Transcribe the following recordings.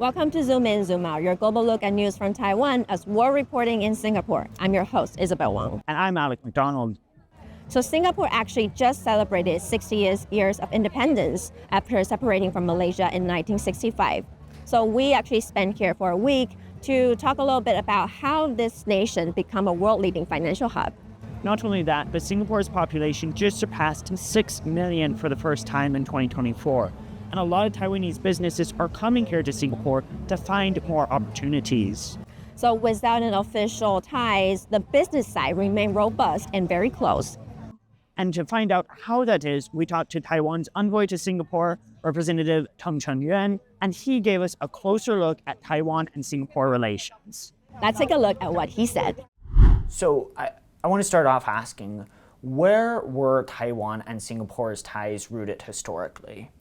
Welcome to Zoom In, Zoom Out, your global look at news from Taiwan as war reporting in Singapore. I'm your host, Isabel Wang. And I'm Alec McDonald. So Singapore actually just celebrated 60 years of independence after separating from Malaysia in 1965. So we actually spent here for a week to talk a little bit about how this nation become a world-leading financial hub. Not only that, but Singapore's population just surpassed 6 million for the first time in 2024. And a lot of Taiwanese businesses are coming here to Singapore to find more opportunities. So without an official ties, the business side remain robust and very close. And to find out how that is, we talked to Taiwan's Envoy to Singapore, Representative Tung Chen-yuan, and he gave us a closer look at Taiwan and Singapore relations. Let's take a look at what he said. So I want to start off asking, where were Taiwan and Singapore's ties rooted historically?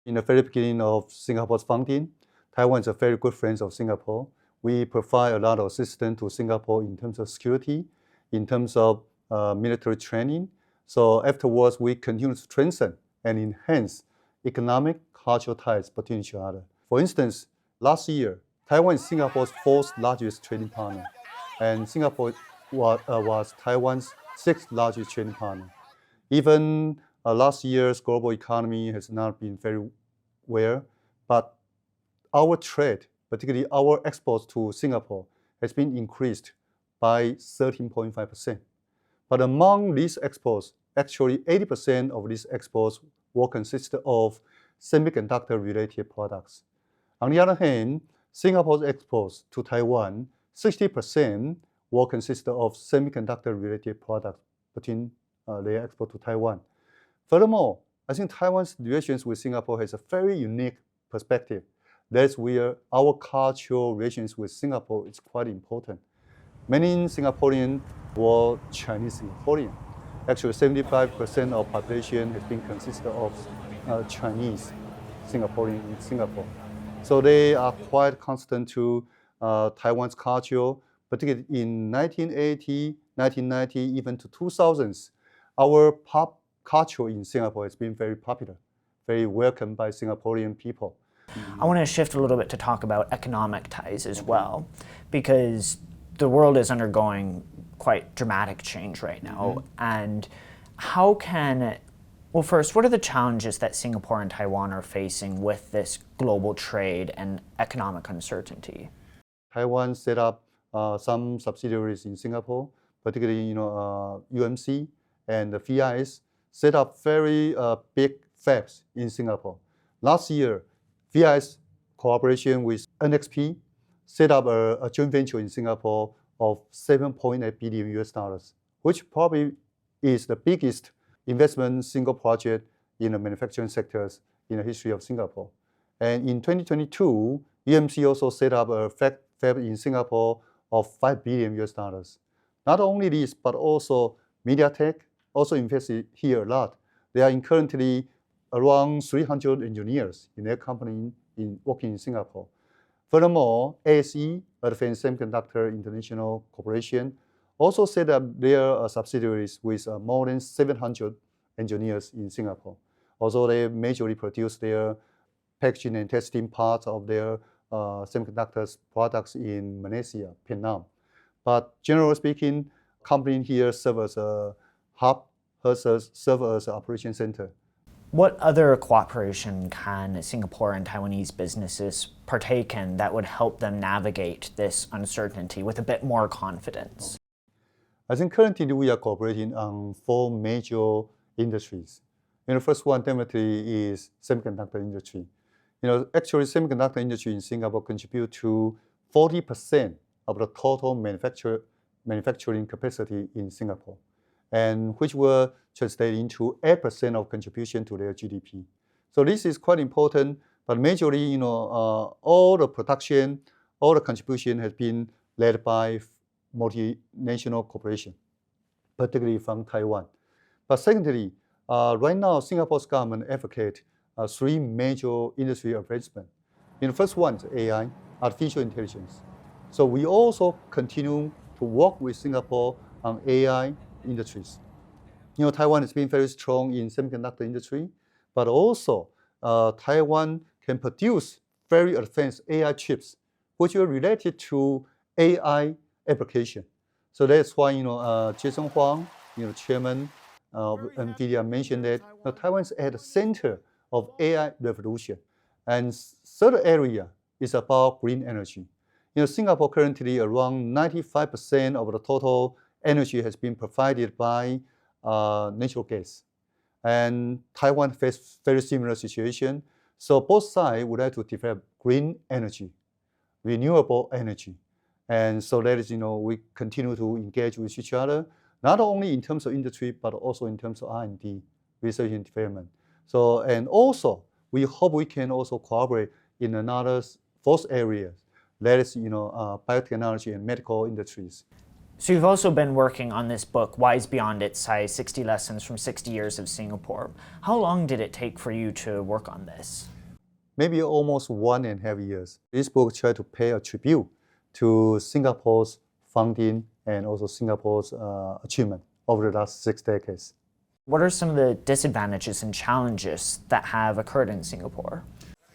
In the very beginning of Singapore's founding, Taiwan is a very good friend of Singapore. We provide a lot of assistance to Singapore in terms of security, in terms of military training. So afterwards, we continue to strengthen and enhance economic, cultural ties between each other. For instance, last year, Taiwan is Singapore's fourth largest trading partner, and Singapore was Taiwan's sixth largest trading partner. Even last year's global economy has not been very well, but our trade, particularly our exports to Singapore, has been increased by 13.5%. But among these exports, actually 80% of these exports will consist of semiconductor-related products. On the other hand, Singapore's exports to Taiwan, 60% will consist of semiconductor-related products between their export to Taiwan. Furthermore, I think Taiwan's relations with Singapore has a very unique perspective. That's where our cultural relations with Singapore is quite important. Many Singaporeans were Chinese Singaporean. Actually, 75% of population has been consisted of Chinese Singaporean in Singapore. So they are quite constant to Taiwan's culture, particularly in 1980, 1990, even to 2000s. Our pop culture in Singapore has been very popular, very welcomed by Singaporean people. I want to shift a little bit to talk about economic ties as well, because the world is undergoing quite dramatic change right now. And how can, well, first, what are the challenges that Singapore and Taiwan are facing with this global trade and economic uncertainty? Taiwan set up some subsidiaries in Singapore, particularly UMC and the VIS set up very big fabs in Singapore. Last year, VIS cooperation with NXP set up a joint venture in Singapore of $7.8 billion, which probably is the biggest investment single project in the manufacturing sectors in the history of Singapore. And in 2022, UMC also set up a fab in Singapore of $5 billion. Not only this, but also Biotech also invested here a lot. There are currently around 300 engineers in their company working in Singapore. Furthermore, ASE, Advanced Semiconductor International Corporation, also set up their subsidiaries with more than 700 engineers in Singapore. Also, they majorly produce their packaging and testing parts of their semiconductors products in Malaysia, Vietnam. But generally speaking, company here serve as a hub, serve as an operation center. What other cooperation can Singapore and Taiwanese businesses partake in that would help them navigate this uncertainty with a bit more confidence? I think currently we are cooperating on 4 major industries. The first one definitely is semiconductor industry. Actually, semiconductor industry in Singapore contribute to 40% of the total manufacturing capacity in Singapore, and which will translate into 8% of contribution to their GDP. So this is quite important, but majorly, all the production, all the contribution has been led by multinational corporation, particularly from Taiwan. But secondly, right now, Singapore's government advocates 3 major industry advancements. The first one is AI, artificial intelligence. So we also continue to work with Singapore on AI industries. Taiwan has been very strong in semiconductor industry, but also Taiwan can produce very advanced AI chips, which are related to AI application. So that's why Jason Huang, chairman of NVIDIA, mentioned that Taiwan is at the center of AI revolution. And third area is about green energy. Singapore currently around 95% of the total energy has been provided by natural gas. And Taiwan faces very similar situation. So both sides would like to develop green energy, renewable energy. And so that is, we continue to engage with each other, not only in terms of industry, but also in terms of R&D, research and development. So, and also, we hope we can also cooperate in another fourth area, that is, biotechnology and medical industries. So you've also been working on this book, Wise Beyond Its Size, 60 Lessons from 60 Years of Singapore. How long did it take for you to work on this? Maybe almost 1.5 years. This book tried to pay a tribute to Singapore's founding and also Singapore's achievement over the last 6 decades. What are some of the disadvantages and challenges that have occurred in Singapore?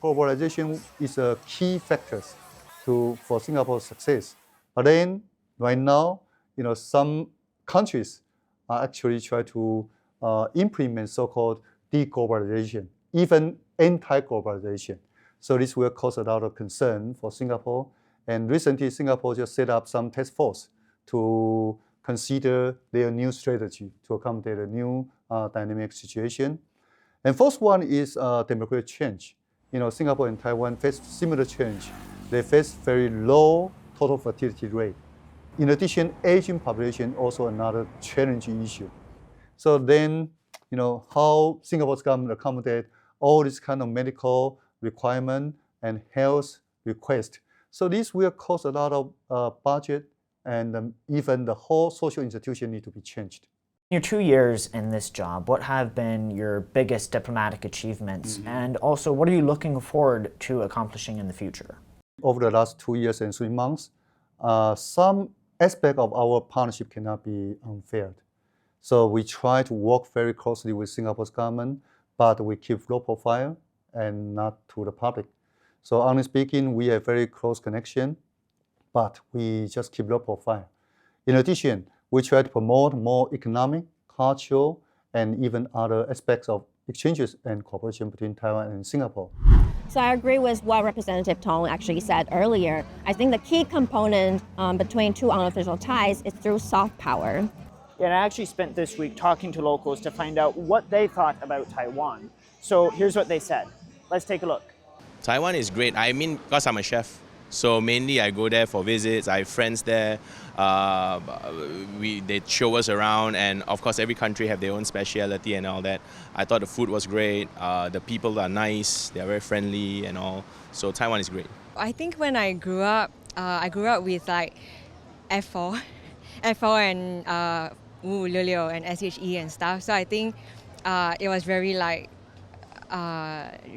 Globalization is a key factor for Singapore's success. But then, right now, some countries are actually trying to implement so-called deglobalization, even anti-globalization. So this will cause a lot of concern for Singapore. And recently, Singapore just set up some task force to consider their new strategy to accommodate a new dynamic situation. And first one is demographic change. Singapore and Taiwan face similar change. They face very low total fertility rate. In addition, aging population also another challenging issue. So then, how Singapore's government accommodate all this kind of medical requirement and health request. So this will cause a lot of budget, and even the whole social institution need to be changed. In your 2 years in this job, what have been your biggest diplomatic achievements? And also, what are you looking forward to accomplishing in the future? Over the last 2 years and 3 months, some aspect of our partnership cannot be unfurled. So we try to work very closely with Singapore's government, but we keep low profile and not to the public. So honestly speaking, we have very close connection, but we just keep low profile. In addition, we try to promote more economic, cultural, and even other aspects of exchanges and cooperation between Taiwan and Singapore. So I agree with what Representative Tong actually said earlier. I think the key component between two unofficial ties is through soft power. Yeah, and I actually spent this week talking to locals to find out what they thought about Taiwan. So here's what they said. Let's take a look. Taiwan is great. I mean, because I'm a chef. So mainly I go there for visits. I have friends there. They show us around, and of course every country have their own speciality and all that. I thought the food was great. The people are nice. They are very friendly and all. So Taiwan is great. I think when I grew up with like F4 and Lulio and SHE and stuff. So I think it was very like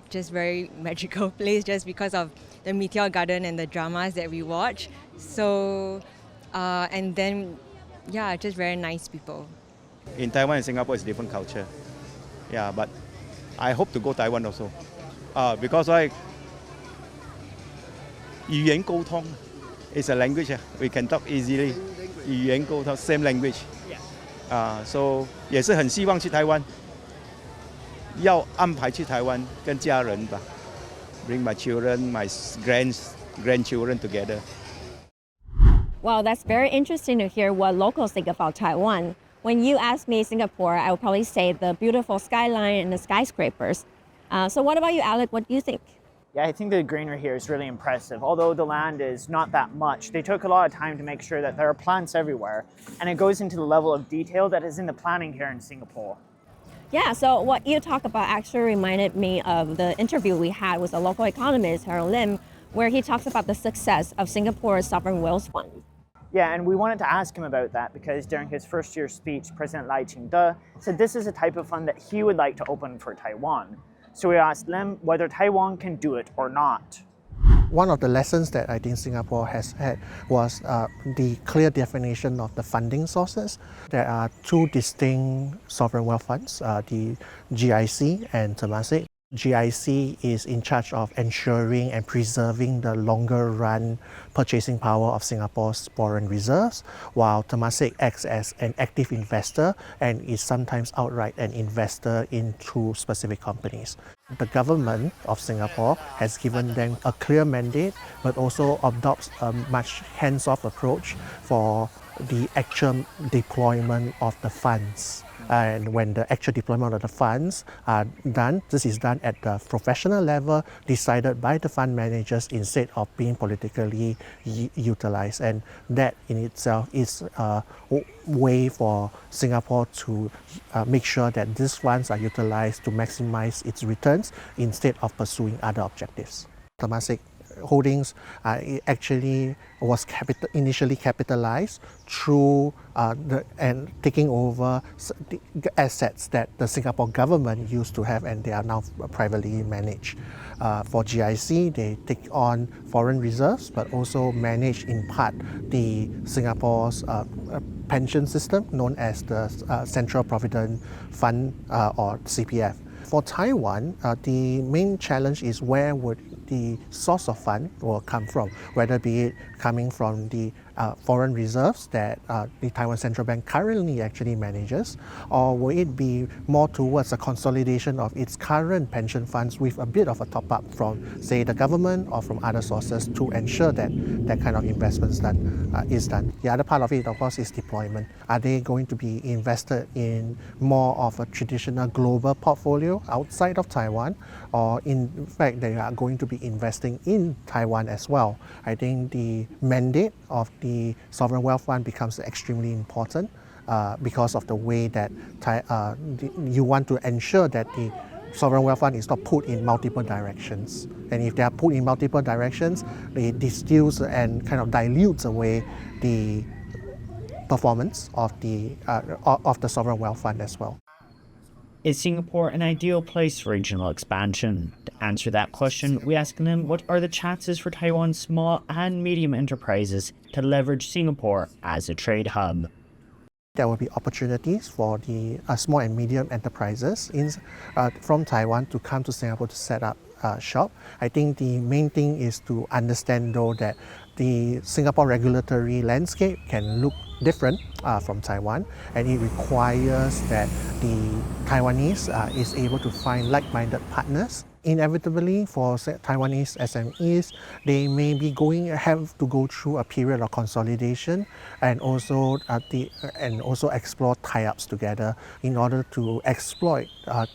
just very magical place just because of the Meteor Garden and the dramas that we watch. So and then just very nice people. In Taiwan and Singapore, it's different culture. Yeah, but I hope to go Taiwan also, because like 語言溝通 is a language. We can talk easily. 語言溝通 same language. So 也是很希望去台湾，要安排去台湾跟家人吧。Bring my children, my grandchildren together. Well, that's very interesting to hear what locals think about Taiwan. When you ask me Singapore, I would probably say the beautiful skyline and the skyscrapers. So what about you, Alec? What do you think? Yeah, I think the greenery here is really impressive. Although the land is not that much, they took a lot of time to make sure that there are plants everywhere. And it goes into the level of detail that is in the planning here in Singapore. Yeah, so what you talk about actually reminded me of the interview we had with a local economist, Heron Lim, where he talks about the success of Singapore's sovereign wealth fund. Yeah, and we wanted to ask him about that because during his first year speech, President Lai Ching-te said this is a type of fund that he would like to open for Taiwan. So we asked Lim whether Taiwan can do it or not. One of the lessons that I think Singapore has had was the clear definition of the funding sources. There are two distinct sovereign wealth funds, the GIC and Temasek. GIC is in charge of ensuring and preserving the longer run purchasing power of Singapore's foreign reserves, while Temasek acts as an active investor and is sometimes outright an investor into specific companies. The government of Singapore has given them a clear mandate, but also adopts a much hands-off approach for the actual deployment of the funds. And when the actual deployment of the funds are done, this is done at the professional level, decided by the fund managers instead of being politically utilized. And that in itself is a way for Singapore to make sure that these funds are utilized to maximize its returns instead of pursuing other objectives. Temasek Holdings actually was initially capitalized through and taking over the assets that the Singapore government used to have, and they are now privately managed. For GIC, they take on foreign reserves, but also manage in part the Singapore's pension system known as the Central Provident Fund or CPF. For Taiwan, the main challenge is where would the source of fund will come from, whether be it coming from the foreign reserves that the Taiwan Central Bank currently actually manages, or will it be more towards a consolidation of its current pension funds with a bit of a top-up from, say, the government or from other sources to ensure that that kind of investments is done. The other part of it, of course, is deployment. Are they going to be invested in more of a traditional global portfolio outside of Taiwan, or in fact they are going to be investing in Taiwan as well? I think the mandate of the sovereign wealth fund becomes extremely important because of the way that you want to ensure that the sovereign wealth fund is not put in multiple directions. And if they are put in multiple directions, it distills and kind of dilutes away the performance of the sovereign wealth fund as well. Is Singapore an ideal place for regional expansion? To answer that question, we ask them what are the chances for Taiwan's small and medium enterprises to leverage Singapore as a trade hub. There will be opportunities for the small and medium enterprises from Taiwan to come to Singapore to set up shop. I think the main thing is to understand though that the Singapore regulatory landscape can look different from Taiwan, and it requires that the Taiwanese is able to find like-minded partners. Inevitably, for Taiwanese SMEs, they may be have to go through a period of consolidation and also explore tie-ups together in order to exploit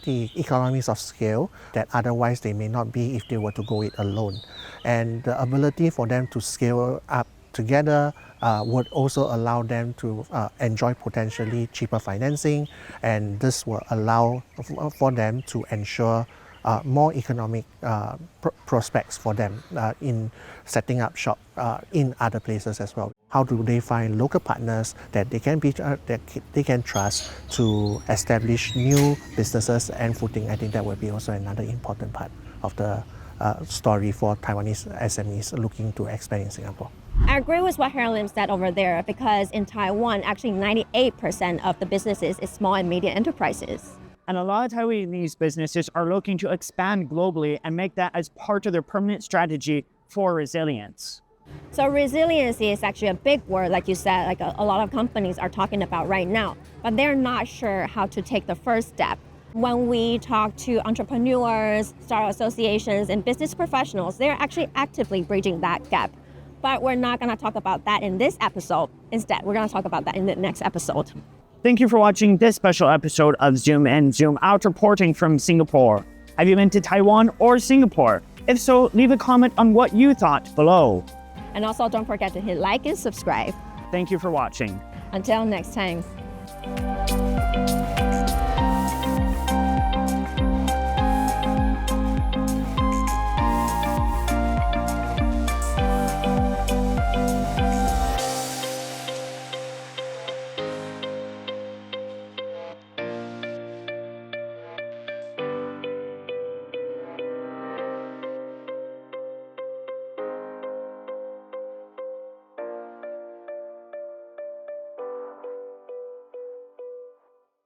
the economies of scale that otherwise they may not be if they were to go it alone. And the ability for them to scale up together would also allow them to enjoy potentially cheaper financing, and this will allow for them to ensure more economic prospects for them in setting up shop in other places as well. How do they find local partners that they can trust to establish new businesses and footing? I think that will be also another important part of the story for Taiwanese SMEs looking to expand in Singapore. I agree with what Heron Lim said over there, because in Taiwan, actually 98% of the businesses is small and medium enterprises. And a lot of Taiwanese businesses are looking to expand globally and make that as part of their permanent strategy for resilience. So resiliency is actually a big word, like you said, like a lot of companies are talking about right now, but they're not sure how to take the first step. When we talk to entrepreneurs, startup associations, and business professionals, they're actually actively bridging that gap. But we're not going to talk about that in this episode. Instead, we're going to talk about that in the next episode. Thank you for watching this special episode of Zoom In, Zoom Out reporting from Singapore. Have you been to Taiwan or Singapore? If so, leave a comment on what you thought below. And also don't forget to hit like and subscribe. Thank you for watching. Until next time.